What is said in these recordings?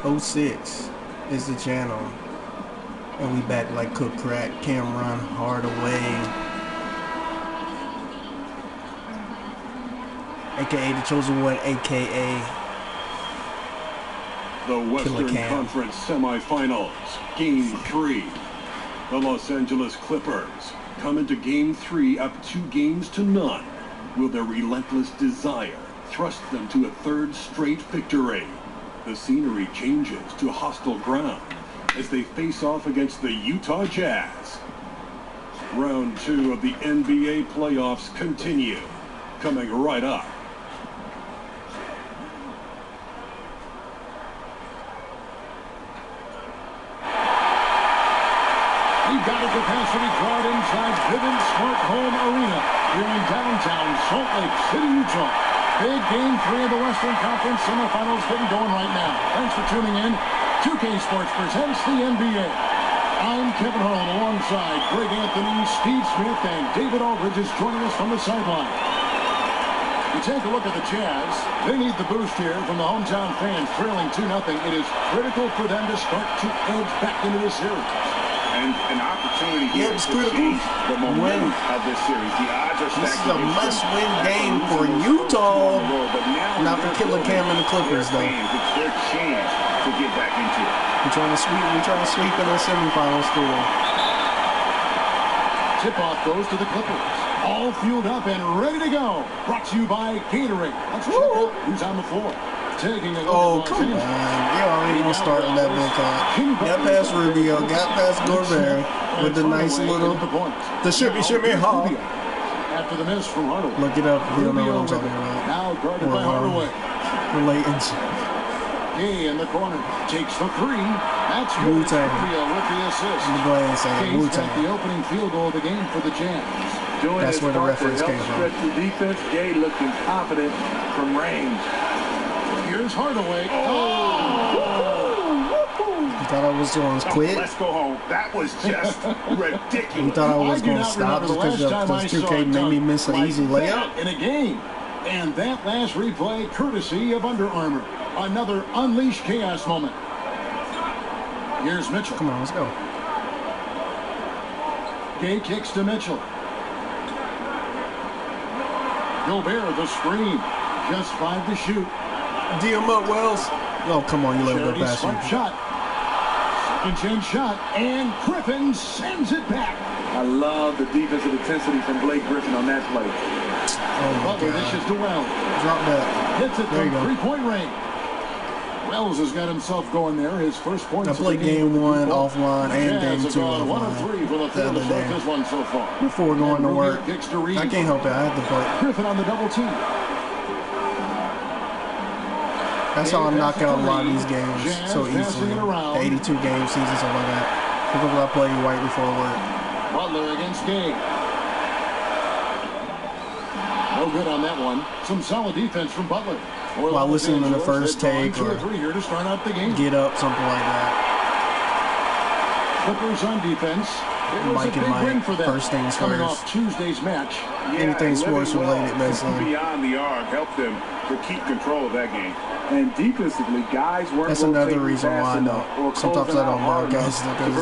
06 is the channel. And we back like cook crack. Cameron Hardaway, aka the chosen one, aka the Western Conference semifinals, Game 3. The Los Angeles Clippers come into Game 3 up 2-0. Will their relentless desire thrust them to a third straight victory? The scenery changes to hostile ground as they face off against the Utah Jazz. Round 2 of the NBA playoffs continue, coming right up. We've got a capacity crowd inside Vivint Smart Home Arena here in downtown Salt Lake City, Utah. Big Game 3 of the Western Conference semifinals getting going right now. Thanks for tuning in. 2K Sports presents the NBA. I'm Kevin Harlan alongside Greg Anthony, Steve Smith, and David Aldridge is joining us from the sideline. We take a look at the Jazz. They need the boost here from the hometown fans, trailing 2-0. It is critical for them to start to edge back into the series. And an opportunity here to change the momentum of this series. The odds are stacked. This is a must-win game for Utah. Not for Killer Cam and the Clippers, though. It's their chance to get back into it. We're trying to sweep in the semifinals too. Tip-off goes to the Clippers. All fueled up and ready to go. Brought to you by Gatorade. Let's check out who's on the floor. Taking a oh, come on. You already gonna start in that big time. Got past Rubio, got past Gobert with the nice little, the shimmy haul. After the miss from Hardaway. Look it up if you don't know what I'm talking about. Now guarded by Hardaway. Relating. Gay in the corner. Takes the three. That's Wu-Tang. Rubio with the assist. I'm going to say Wu-Tang. The opening field goal of the game for the Jazz. That's where the reference came from. Stretch the defense. Gay looking confident from range. Here's Hardaway. You thought I was going to quit? Let's go home. That was just ridiculous. You thought I was going to stop just because 2K made me miss an easy layup? In a game. And that last replay, courtesy of Under Armour. Another Unleash Chaos moment. Here's Mitchell. Come on, let's go. Gay kicks to Mitchell. Gobert, the screen. Just 5 to shoot. D him up, Wells. Oh, come on, you let it go past you. Shot. Second chance shot, and Griffin sends it back. I love the defensive intensity from Blake Griffin on that play. Oh, my God. This is to Wells. Drop that. Hits it from three-point range. Wells has got himself going there. His first points. I played game 1 offline and game 2 offline. 1 of 3 for the field to start this one so far. Before going to work. I can't help it. I had to play. Griffin on the double team. That's how I knock out a lot of these games so easily. 82 game season, something like that. Because I play right before work. Butler against Gay. No good on that one. Some solid defense from Butler. While listening to the first take or here to start out the game. Get up, something like that. Clippers on defense. It was Mike a big win for them. First things coming first. Off Tuesday's match. Anything sports related, basically. Beyond the arc helped them to keep control of that game. And defensively, guys weren't. That's another reason why I know. Sometimes I don't mind guys because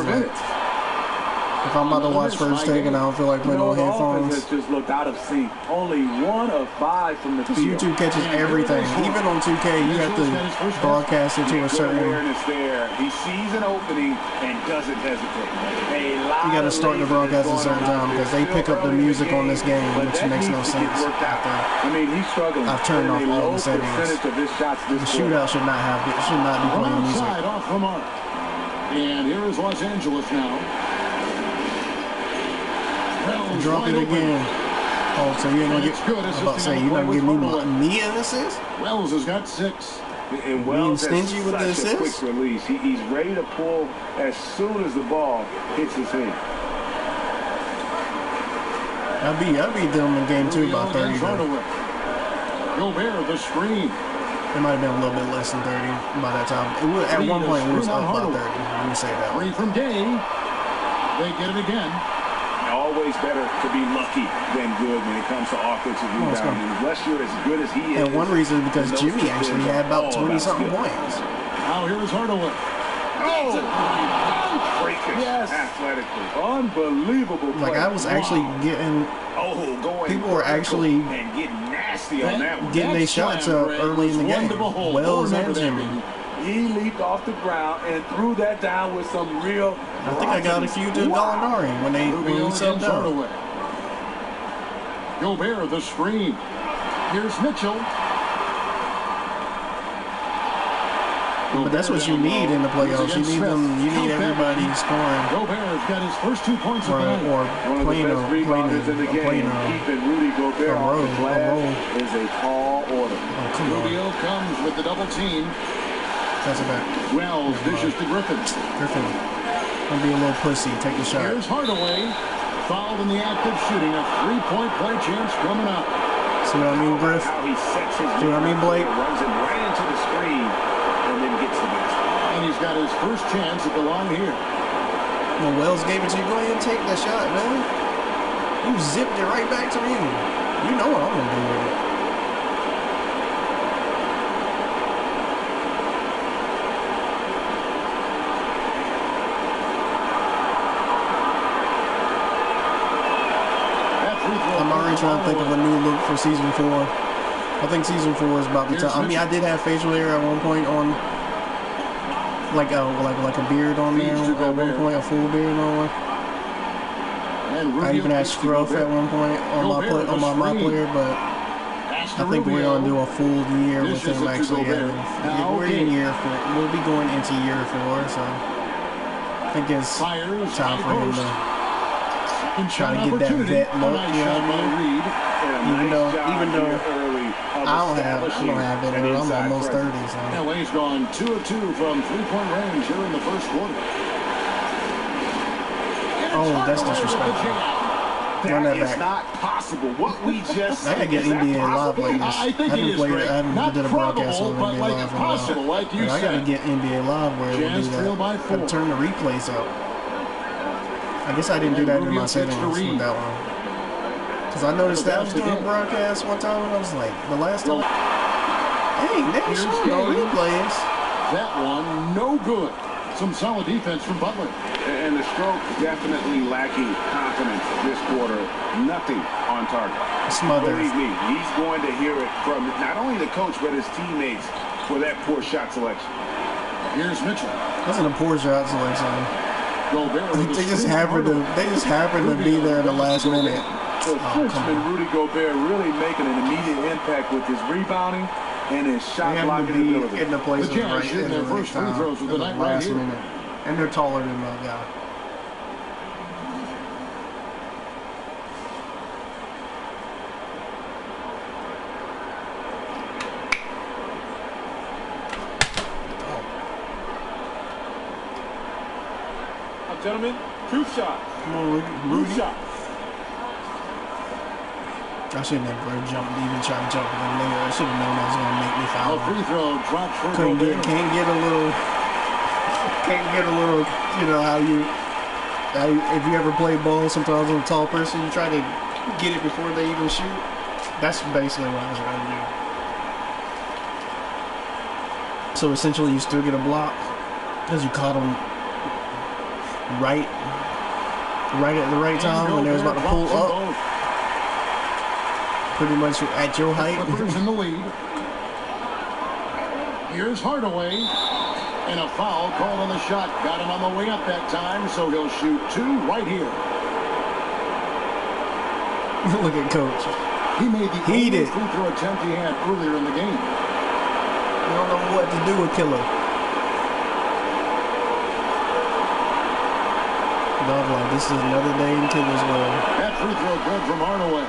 if I'm about to watch first take and I don't feel like putting on headphones. Has just looked out of sync. Only 1 of 5 from the field. YouTube catches everything. Even on 2K, you have to broadcast it to a certain. Awareness there. He sees an opening and doesn't hesitate. You got to start the broadcast at a certain time because they pick up the music on this game, which makes no sense. I mean, he's struggling. I've turned off all the settings. The shootout should not be playing music. Off the mark. And here is Los Angeles now. Drop it again. Oh, so you ain't gonna get? I'm about to say you not gonna give me an assist? Wells has got 6. And Wells has stingy with the assist? Quick release. He's ready to pull as soon as the ball hits his hand. I beat them in game 2 by 30. Gobert, the screen. It might have been a little bit less than 30 by that time. At one point, it was up by 30. Let me say that. 3 from Gay. They get it again. Always better to be lucky than good when it comes to offensive rebounding. Unless you're as good as he is. And one reason is because Jimmy actually had about 20-something points. Now here is Hardaway. Oh! Yes. Athletically. Unbelievable play. Like, I was actually getting... people were actually and getting nasty on that one. getting their shots up early in the game. Wells and Jimmy. He leaped off the ground and threw that down with some real... I think I got a few to Gallinari when we subbed out. Gobert, the screen. Here's Mitchell. But that's what you need in the playoffs. You need them. You need everybody scoring. Gobert's got his first 2 points of the night. Or playing a Keeping Rudy Gobert off the glass is a tall order. Oh, come on. Rubio comes with the double team. That's it back. Wells dishes to Griffin. Griffin, don't be a little pussy. Take the shot. Here's Hardaway. Fouled in the act of shooting. A 3-point play chance coming up. See what I mean, Griff? How he sets his See what I mean, Blake? runs it right into the screen and then gets the basket. And he's got his first chance at the line here. Well, Wells gave it to you. Go ahead and take that shot, man. You zipped it right back to me. You know what I'm going to do with it. I'm already trying to think of a new look for season 4. I think season 4 is about the time. I mean, I did have facial hair at one point on, like a beard on there at one point, a full beard on. I even had scruff at one point on my player, but I think we're gonna do a full year with him actually having. We're in year 4. We'll be going into year 4, so I think it's time for him to try to get that vet look, you know what I mean? Even though I don't have it, and I'm almost 30, so. LA's gone 2 of 2 from 3-point range here in the first quarter. Oh, that's disrespectful. Run that It's back. not possible. What we just I gotta get NBA Live like this. I think it is great. I haven't did a broadcast on but NBA like Live in a possible, while. like you I gotta said. get NBA Live where it will do trail by that. 4. And turn the replays up. I guess I didn't do that in my settings with that one. Because I noticed that I was doing a broadcast one time and I was like, the last time. Dang, they was showing no replays. That one, no good. Some solid defense from Butler. And the stroke definitely lacking confidence this quarter. Nothing on target. Smothered. Believe me, he's going to hear it from not only the coach but his teammates for that poor shot selection. Here's Mitchell. Wasn't a poor shot selection. They just happened to be there at the last minute. So freshman Rudy Gobert really making an immediate impact with his rebounding and his shot blocking ability. In the places The Jazz right shooting in their the first free time, throws of the in night right last here. minute. And they're taller than that guy. Gentlemen, 2 shots. Come on, Rudy. 2 shots. I shouldn't have jumped, even tried to jump in there. I should have known that was going to make me A foul. free throw drops for Can't Gobert. get a little, you know, how if you ever play ball, sometimes with a tall person, you try to get it before they even shoot. That's basically what I was trying to do. So essentially, you still get a block because you caught him right at the right time when they was about to pull up. Pretty much at your height. Clippers in the lead. Here's Hardaway. And a foul called on the shot. Got him on the way up that time, so he'll shoot 2 right here. Look at Coach. He made the only free throw attempt he had earlier in the game. You don't know what to do with Killer. Like, this is another day in Killer's world. That free throw good from Hardaway.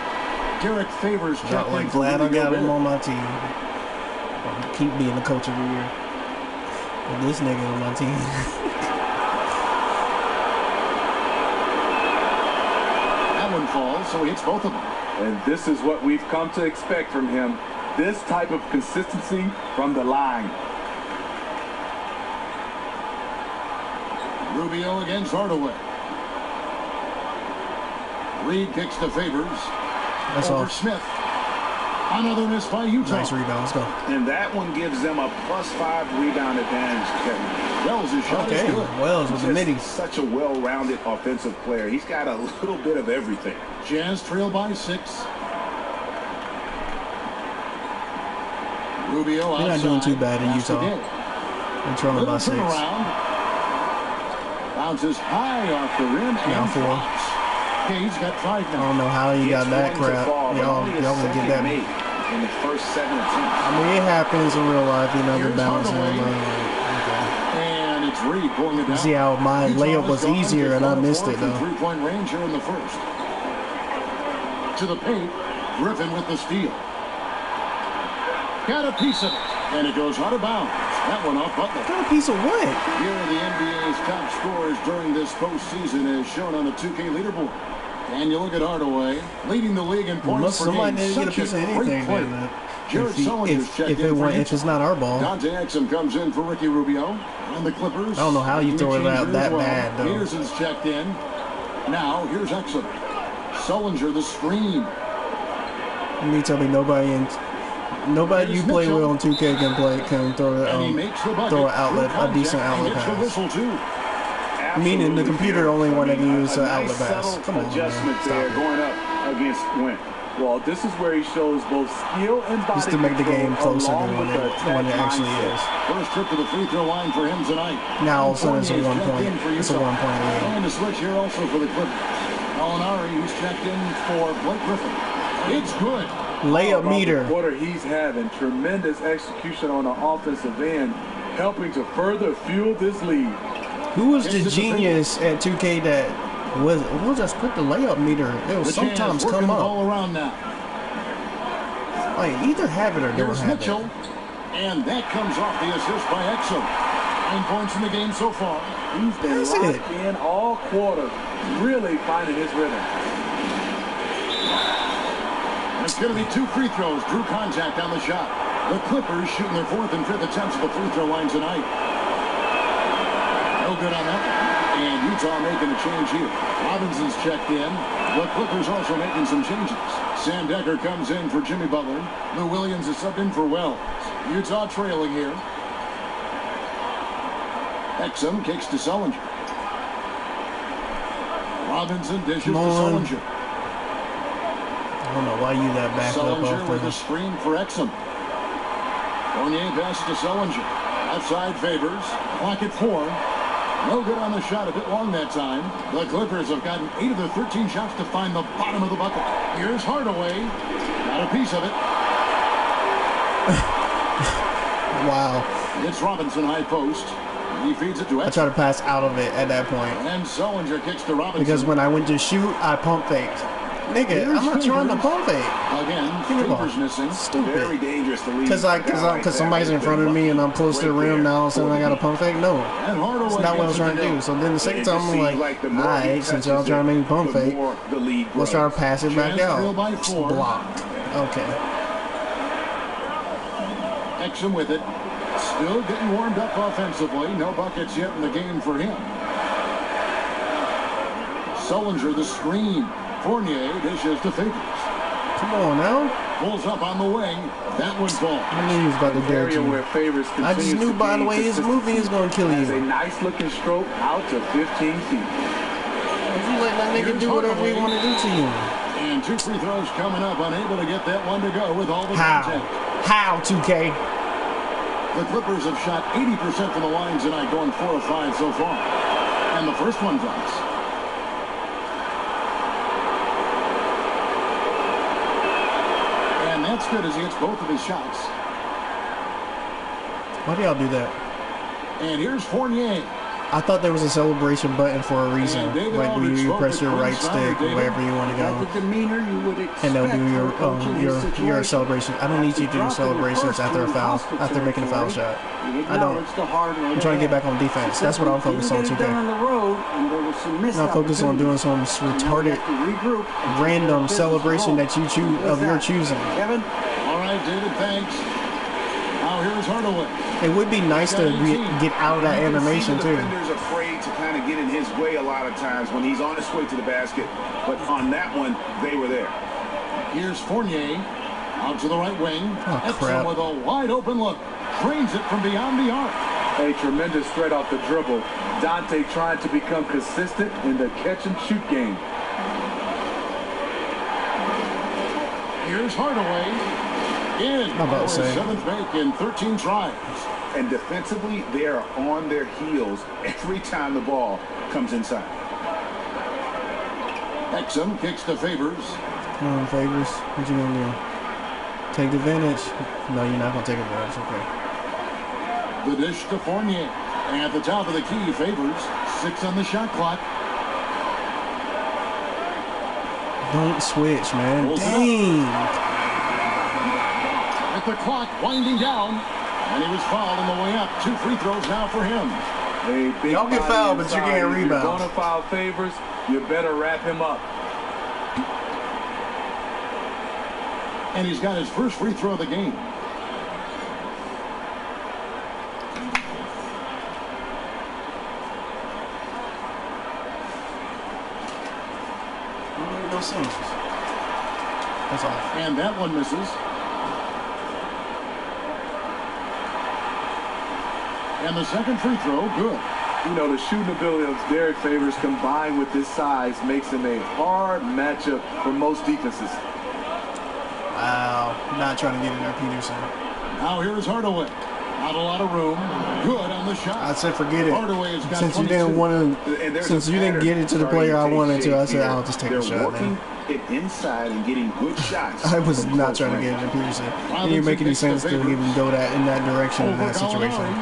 Derek Favors checked in. Glad I got him on my team. I'll keep being the coach of the year. With this nigga on my team. That one falls, so he hits both of them. And this is what we've come to expect from him. This type of consistency from the line. Rubio against Hardaway. Reed kicks to Favors. That's over off. Smith. Another miss by Utah. Nice rebound. Let's go. And that one gives them a +5 rebound advantage, Kevin. Wells' shot is good. Wells with the middies. Such a well-rounded offensive player. He's got a little bit of everything. Jazz trail by 6. Rubio outside. They're not doing too bad in Utah. They're trailing by 6. Bounces high off the rim. Now 4. Okay, he's got 5 now. I don't know how he got that crap. Y'all gonna get that. In the first 7 attempts. I mean, it happens in real life. You know, they're bouncing. And it's Reed pulling it down. You see how my layup was easier and I missed it, though. 3-point range here in the first. To the paint. Griffin with the steal. Got a piece of it. And it goes out of bounds. That one off Butler. Got a piece of what? Here are the NBA's top scorers during this postseason as shown on the 2K leaderboard. And you look at Hardaway, leading the league in points per game. Somebody didn't get a piece of anything, man. If it's not our ball. Dante Exum comes in for Ricky Rubio. And the Clippers. I don't know how you throw it out that bad, though. Peterson's checked in. Now, here's Exum. Sullinger, the screen. You mean tell me nobody you play with on 2K can throw an outlet, a decent outlet pass. Meaning the computer only one that can use an outlet pass. Come on, adjustment man. there going up against Wentz. Well, this is where he shows both skill and body just to make the game closer than when it actually is. First trip to the free throw line for him tonight. Now all of a sudden it's a 1 point. It's a 1 point lead. And the switch here also for the Clippers. Molinari, who's checked in for Blake Griffin. It's good. Layup meter. Quarter he's having tremendous execution on the offensive end, helping to further fuel this lead. Who was the genius at 2K that we'll just put the layup meter? It'll sometimes come up. All around now. Like either have it or don't have Mitchell, and that comes off the assist by Exum. 9 points in the game so far. He's been locked in all quarter, really finding his rhythm. It's going to be 2 free throws. Drew contact on the shot. The Clippers shooting their 4th and 5th attempts at the free throw line tonight. No good on that. And Utah making a change here. Robinson's checked in. The Clippers also making some changes. Sam Decker comes in for Jimmy Butler. Lou Williams is subbed in for Wells. Utah trailing here. Exum kicks to Sullinger. Robinson dishes to Sullinger. I don't know why you that back up off with a screen for Exum. Fournier passes to Sullinger. Outside Favors. Clock at 4. No good on the shot. A bit long that time. The Clippers have gotten 8 of their 13 shots to find the bottom of the bucket. Here's Hardaway. Got a piece of it. Wow. It's Robinson high post. He feeds it to Exum. I try to pass out of it at that point. And Sullinger kicks to Robinson. Because when I went to shoot, I pump faked. Nigga, I'm not trying to pump fake. Again, Favors missing. Stupid. Very dangerous to leave. Because somebody's in front of me and I'm close to the rim now, so I got a pump fake. No, that's not what I was trying to do. So then the second time I'm like, alright, since y'all trying to make me pump fake, let's try to pass it back out. Blocked. Okay. Exum with it. Still getting warmed up offensively. No buckets yet in the game for him. Sullinger the screen. Fournier dishes to Favors. Come on now. Pulls up on the wing. That one falls. I knew he was about to dare you. I just knew by the way his movie is going to kill you. A nice looking stroke out to 15 feet. If you let that nigga do whatever he want to do to you. And 2 free throws coming up. Unable to get that one to go with all the contact. How, 2K? The Clippers have shot 80% from the line tonight, going 4 of 5 so far. And the first one drops. That's good as he hits both of his shots. Why do y'all do that? And here's Fournier. I thought there was a celebration button for a reason. Like when you press your right stick, wherever you want to go, and they'll do your celebration. I don't need you to do celebrations after a foul, after making a foul shot. I don't. I'm trying to get back on defense. That's what I'm focused on today. I'm not focused on doing some retarded, random celebration that you choose of your choosing. Kevin. All right, David. Thanks. Now here's Hardaway. It would be nice to get out of that animation too. The defender's afraid to kind of get in his way a lot of times when he's on his way to the basket. But on that one, they were there. Here's Fournier. Out to the right wing. Oh, crap. With a wide open look. Drains it from beyond the arc. A tremendous threat off the dribble. Dante trying to become consistent in the catch-and-shoot game. Here's Hardaway. How about say? 7th make in 13 tries. And defensively, they are on their heels every time the ball comes inside. Exum kicks to Favors. Come on, Favors. What you gonna do? Take advantage? No, you're not gonna take advantage. Okay. The dish to Fournier. At the top of the key, Favors. 6 on the shot clock. Don't switch, man. Dang. With the clock winding down, and he was fouled on the way up. 2 free throws now for him. Y'all get fouled, but you can't rebound. If you're going to foul Favors, you better wrap him up. And he's got his first free throw of the game. No sense. That's all. And that one misses. And the second free throw, good. You know, the shooting ability of Derek Favors combined with his size makes him a hard matchup for most defenses. Wow. Not trying to get in there, Peterson. Now here is Hardaway. Not a lot of room. Good on the shot. I said forget it. Hardaway has got Since you 22. didn't want to, since you didn't get it to the player I wanted to, I said I'll just take a shot, man. It inside and getting good shots. I was not trying to get it to Peterson. It didn't make any sense to even go in that direction in that situation.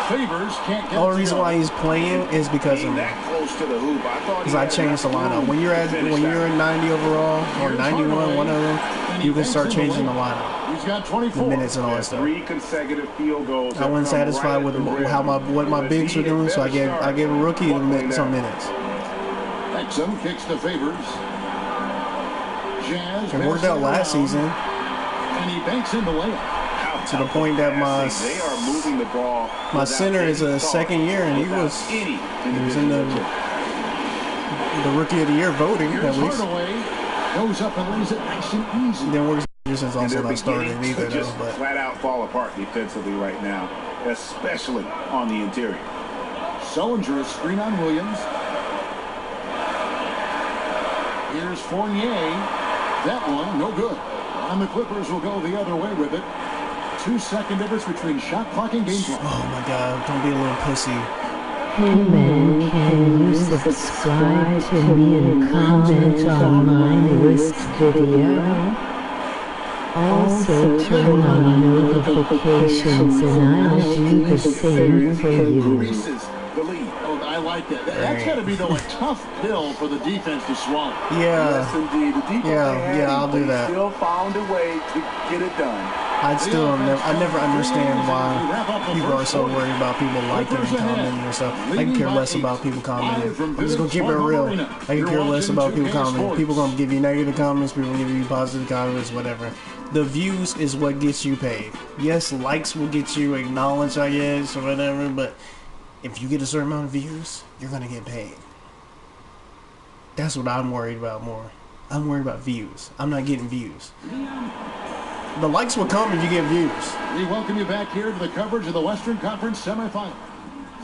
Favors can't get The only reason why he's playing is because of me. That close to the hoop. Because I changed the lineup. When you're at 90 overall or 91, one of them, you can start changing the lineup. He's got 24 the minutes and all that stuff. 3 consecutive field goals. I wasn't satisfied with what my bigs were doing, so I gave a rookie some minutes. Exum kicks to Favors. Jazz it worked out last season. And he banks in the layup. To the point that they are moving the ball. My center is a second year, and he was in the rookie of the year voting at least. Goes up and lays it nice and easy. Then works since also not starting either though. But flat out fall apart defensively right now, especially on the interior. Sullinger, a screen on Williams. Here's Fournier. That one, no good. And the Clippers will go the other way with it. 2-second difference between shot clock and game clock. Oh my God, don't be a little pussy. Hey man, can you subscribe to me and comment on my newest video? Also turn on notifications and I'll do the same for you. Oh, I like that. That's got to be a tough pill for the defense to swallow. Yeah. Yes, indeed. The defense yeah, I'll do that. Still found a way to get it done. I never understand why people are so worried about people liking and commenting and stuff. I can care less about people commenting. I'm just gonna keep it real. I can care less about people commenting. People gonna give you negative comments. People gonna give you positive comments. Whatever. The views is what gets you paid. Yes, likes will get you acknowledged, I guess, or whatever. But if you get a certain amount of views, you're gonna get paid. That's what I'm worried about more. I'm worried about views. I'm not getting views. The likes will come if you get views. We welcome you back here to the coverage of the Western Conference semifinal.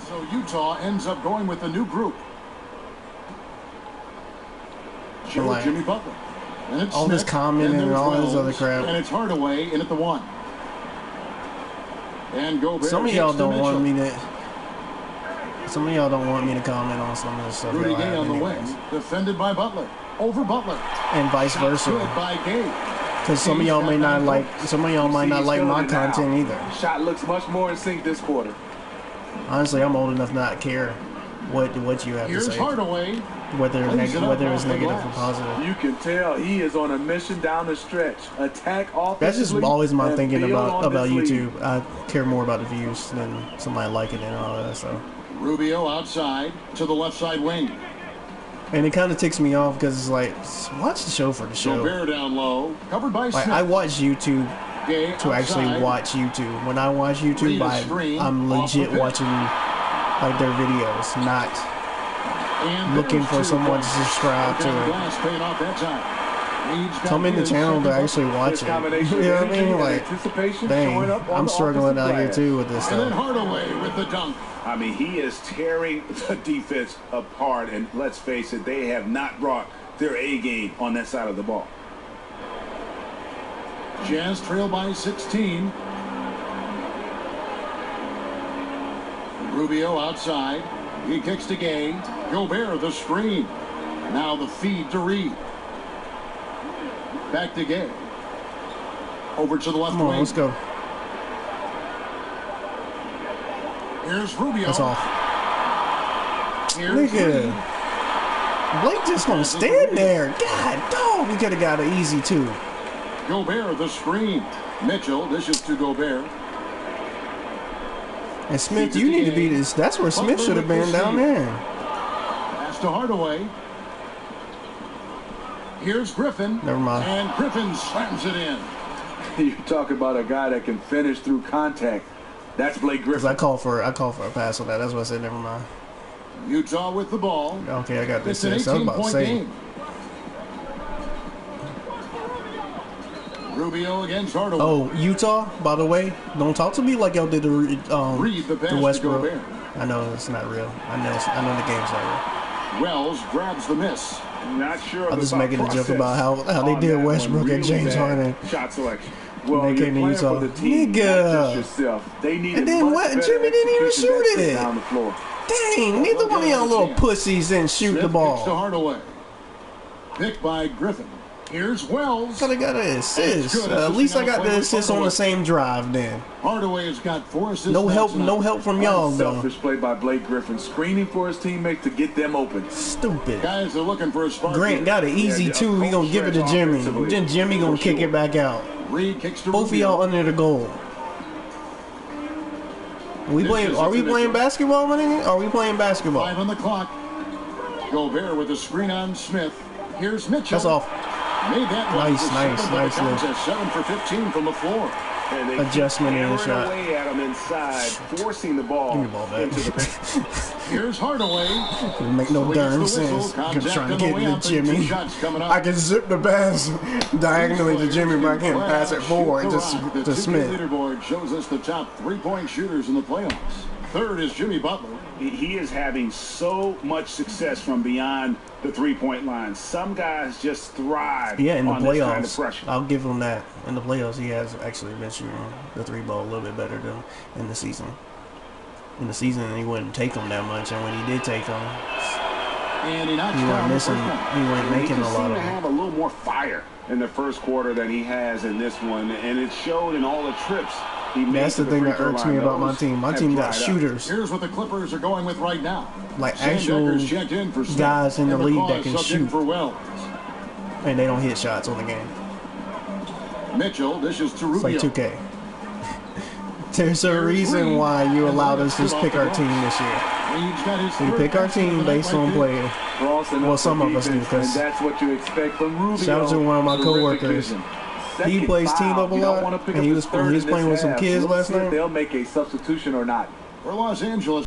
So Utah ends up going with the new group. Jimmy Butler. And it's all Smith, this commenting and all this other crap. And it's Hardaway in at the 1. And Gobert. Some of y'all don't want me to. Some of y'all don't want me to comment on some of this stuff. Rudy Gay on the wing, defended by Butler. Over Butler. And vice versa. Good by Gay. Because some of y'all might not like my content either. Shot looks much more in sync this quarter. Honestly, I'm old enough not to care what you have to say. Here's Hardaway. Whether it's negative or positive. You can tell he is on a mission down the stretch. Attack offensively. That's just always my thinking about YouTube. I care more about the views than somebody liking it and all that stuff. Rubio outside to the left side wing. And it kind of ticks me off because it's like, watch the show for the show. Gobert down low, covered by Smith. I watch YouTube Gay to actually watch YouTube. When I watch YouTube, I'm legit watching like their videos, not looking for someone to subscribe to it. come in the channel to actually watch it. You know what I mean? Like, dang, I'm struggling out here too with this And then stuff. Hardaway with the dunk. I mean, he is tearing the defense apart, and let's face it, they have not brought their A game on that side of the ball. Jazz trail by 16. Rubio outside. He kicks to Gay. Gobert the screen. Now the feed to Reed. Back to Gay. Over to the left Come on, wing. let's go. Here's Rubio. That's off. Here's Nigga. Reed. Blake just gonna stand there. God, dog, we could have got an easy 2. Gobert the screen. Mitchell dishes to Gobert. And Smith, you need to be this. That's where Smith should have been down there. Pass to Hardaway. Here's Griffin. Never mind. And Griffin slams it in. You talk about a guy that can finish through contact. That's Blake Cause Griffin. I called for a pass on that. That's what I said. Never mind. Utah with the ball. Okay, I got this. It's I an was about to 18-point say. game. Rubio against Hardaway. Oh, Utah. By the way, don't talk to me like y'all did Reed the pass the to Westbrook. Gobert. I know it's not real. I know the game's not real. Wells grabs the miss. Not sure. I'm just making a joke about how they did Westbrook and James Harden. Shot selection. Well, They you're came to playing Utah. for the team, not Nigga. just yourself. They need And then what? Jimmy didn't even shoot it. Down the floor. Dang, neither one of y'all little pussies didn't shoot Smith the kicks to ball. Hardaway. Picked by Griffin. Here's Wells. Thought I got an assist. At least I got the assist on the same drive then. Hardaway has got 4 assists. No help from y'all though. Selfish play by Blake Griffin, screening for his teammates to get them open. Stupid. Guys are looking for a spark. Grant got an easy 2. He gonna give it to Jimmy. Then Jimmy gonna kick it back out. Reed kicks to Both of Rubio. y'all under the goal. Are we playing basketball, my nigga? Are we playing basketball? 5 on the clock. Gobert with a screen on Smith. Here's Mitchell. That's off. Made that Nice, one. nice, nice Counts lift. at 7 for 15 from the floor. And they Adjustment in the keep shot. hammering away at him inside, forcing the ball, Give me the ball back. into the paint. Here's Hardaway. Didn't make no Swings darn the sense. whistle. I'm Contact trying to on the get way it up to and 2 Jimmy. shots coming up. I can zip the pass diagonally to Jimmy, but I can't pass it forward to The Smith. leaderboard shows us the top 3-point shooters in the playoffs. Third is Jimmy Butler. He is having so much success from beyond the three-point line. Some guys just thrive Yeah, in the on this kind of playoffs, pressure. I'll give him that. In the playoffs, he has actually been shooting the 3 ball a little bit better than in the season. In the season, he wouldn't take them that much, and when he did take them, And he knocks he down wasn't the missing. first one. He wasn't He making a just lot seemed of to them. have a little more fire in the first quarter than he has in this one, and it showed in all the trips he made. That's to the thing free that throw irks line. me about my Those team. My have team got dried up. shooters, Here's what the Clippers are going with right now. like Sandeker's actual checked in for Smith. guys in the And league McCaw that is can subbed in shoot, for Wells. and they don't hit shots on the game. Mitchell dishes to It's Rubio. like 2K. There's a reason why you allowed us to pick our team this year. Reed's got his We third pick our basket of team the based night on right player. Crossing Well, up some for of us do, defense, 'cause- and that's what you expect from Rubio. Shout out to one of my Terrific coworkers. vision. He Second plays team foul. up a You don't lot, wanna pick and up he his was third in playing this with some half. kids We'll last see if night. they'll make a substitution or not. For Los Angeles.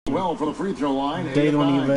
Well, for the free throw line. They don't 8 of 9. even